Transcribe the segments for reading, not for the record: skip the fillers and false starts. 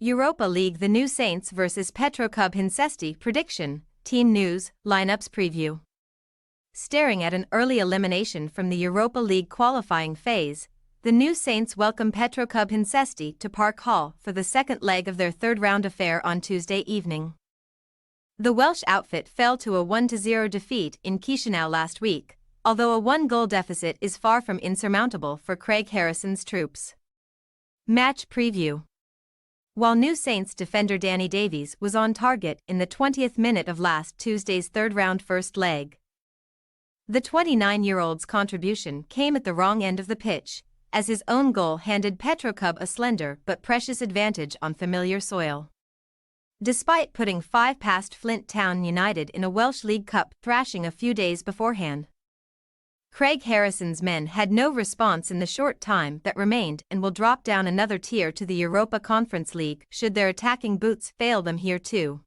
Europa League: The New Saints vs Petrocub Hincesti. Prediction, team news, lineups preview. Staring at an early elimination from the Europa League qualifying phase, the New Saints welcome Petrocub Hincesti to Park Hall for the second leg of their third-round affair on Tuesday evening. The Welsh outfit fell to a 1-0 defeat in Chisinau last week, although a one-goal deficit is far from insurmountable for Craig Harrison's troops. Match preview. While New Saints defender Danny Davies was on target in the 20th minute of last Tuesday's third-round first leg, the 29-year-old's contribution came at the wrong end of the pitch, as his own goal handed Petrocub a slender but precious advantage on familiar soil. Despite putting 5 past Flint Town United in a Welsh League Cup thrashing a few days beforehand, Craig Harrison's men had no response in the short time that remained and will drop down another tier to the Europa Conference League should their attacking boots fail them here too.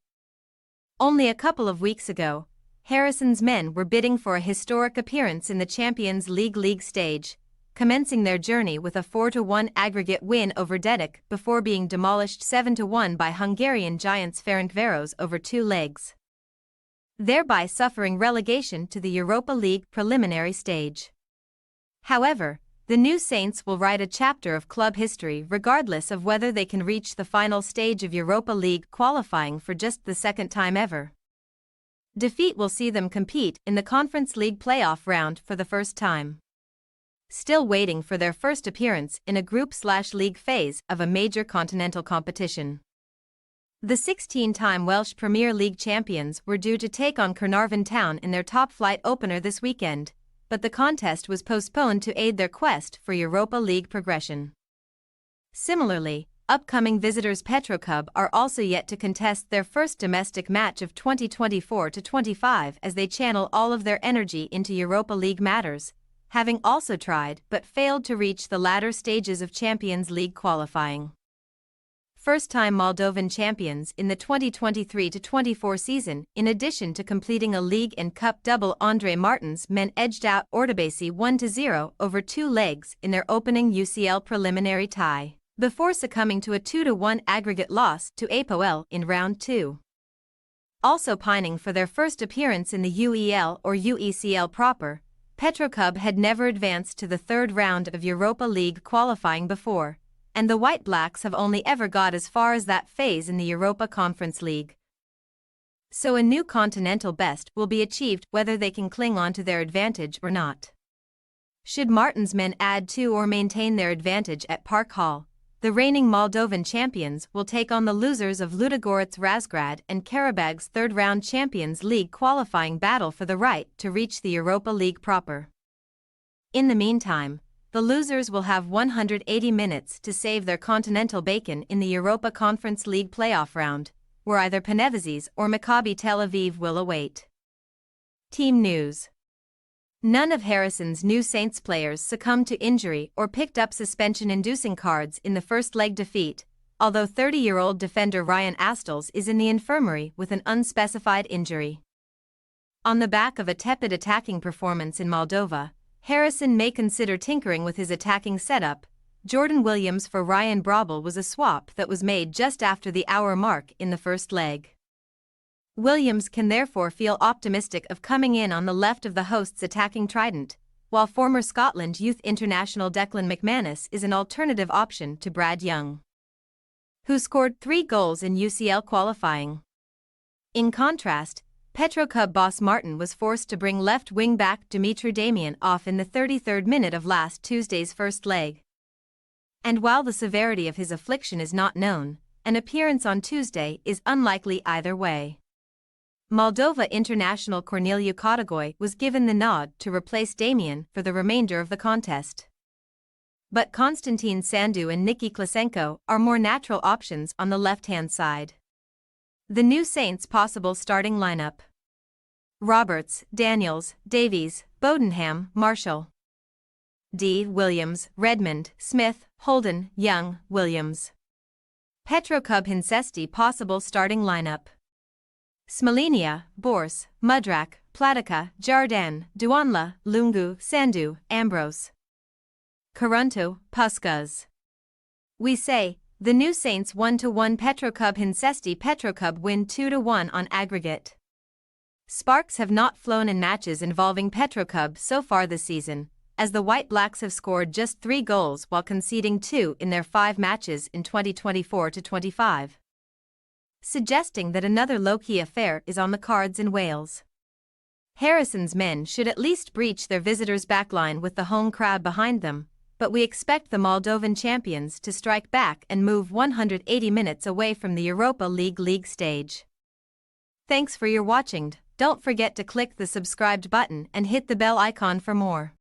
Only a couple of weeks ago, Harrison's men were bidding for a historic appearance in the Champions League stage, commencing their journey with a 4-1 aggregate win over Dedek before being demolished 7-1 by Hungarian giants Ferencváros over 2 legs, thereby suffering relegation to the Europa League preliminary stage. However, the New Saints will write a chapter of club history regardless of whether they can reach the final stage of Europa League qualifying for just the second time ever. Defeat will see them compete in the Conference League playoff round for the first time, still waiting for their first appearance in a group/league phase of a major continental competition. The 16-time Welsh Premier League champions were due to take on Carnarvon Town in their top-flight opener this weekend, but the contest was postponed to aid their quest for Europa League progression. Similarly, upcoming visitors Petrocub are also yet to contest their first domestic match of 2024-25 as they channel all of their energy into Europa League matters, having also tried but failed to reach the latter stages of Champions League qualifying. First-time Moldovan champions in the 2023-24 season, in addition to completing a league and cup double, Andre Martin's men edged out Ordubasi 1-0 over 2 legs in their opening UCL preliminary tie, before succumbing to a 2-1 aggregate loss to Apoel in round 2. Also pining for their first appearance in the UEL or UECL proper, Petrocub had never advanced to the third round of Europa League qualifying before, and the White Blacks have only ever got as far as that phase in the Europa Conference League. So a new continental best will be achieved whether they can cling on to their advantage or not. Should Martin's men add to or maintain their advantage at Park Hall, the reigning Moldovan champions will take on the losers of Ludogorets Razgrad and Karabag's third-round Champions League qualifying battle for the right to reach the Europa League proper. In the meantime, the losers will have 180 minutes to save their continental bacon in the Europa Conference League playoff round, where either Panevėžys or Maccabi Tel Aviv will await. Team news. None of Harrison's New Saints players succumbed to injury or picked up suspension-inducing cards in the first leg defeat, although 30-year-old defender Ryan Astles is in the infirmary with an unspecified injury. On the back of a tepid attacking performance in Moldova, Harrison may consider tinkering with his attacking setup. Jordan Williams for Ryan Brobel was a swap that was made just after the hour mark in the first leg. Williams can therefore feel optimistic of coming in on the left of the hosts' attacking trident, while former Scotland youth international Declan McManus is an alternative option to Brad Young, who scored 3 goals in UCL qualifying. In contrast, Petrocub boss Martin was forced to bring left wing-back Dumitru Damian off in the 33rd minute of last Tuesday's first leg. And while the severity of his affliction is not known, an appearance on Tuesday is unlikely either way. Moldova international Corneliu Codogoi was given the nod to replace Damian for the remainder of the contest. But Konstantin Sandu and Niki Klasenko are more natural options on the left-hand side. The New Saints' possible starting lineup: Roberts, Daniels, Davies, Bodenham, Marshall, D. Williams, Redmond, Smith, Holden, Young, Williams. Petrocub Hincesti possible starting lineup: Smolinia, Bors, Mudrak, Platica, Jardin, Duanla, Lungu, Sandu, Ambrose, Caranto, Puskas. We say, The new Saints 1-1 Petrocub Hincesti. Petrocub win 2-1 on aggregate. Sparks have not flown in matches involving Petrocub so far this season, as the White Blacks have scored just 3 goals while conceding 2 in their 5 matches in 2024-25. Suggesting that another low-key affair is on the cards in Wales. Harrison's men should at least breach their visitors' backline with the home crowd behind them, but we expect the Moldovan champions to strike back and move 180 minutes away from the Europa League stage. Thanks for your watching. Don't forget to click the subscribed button and hit the bell icon for more.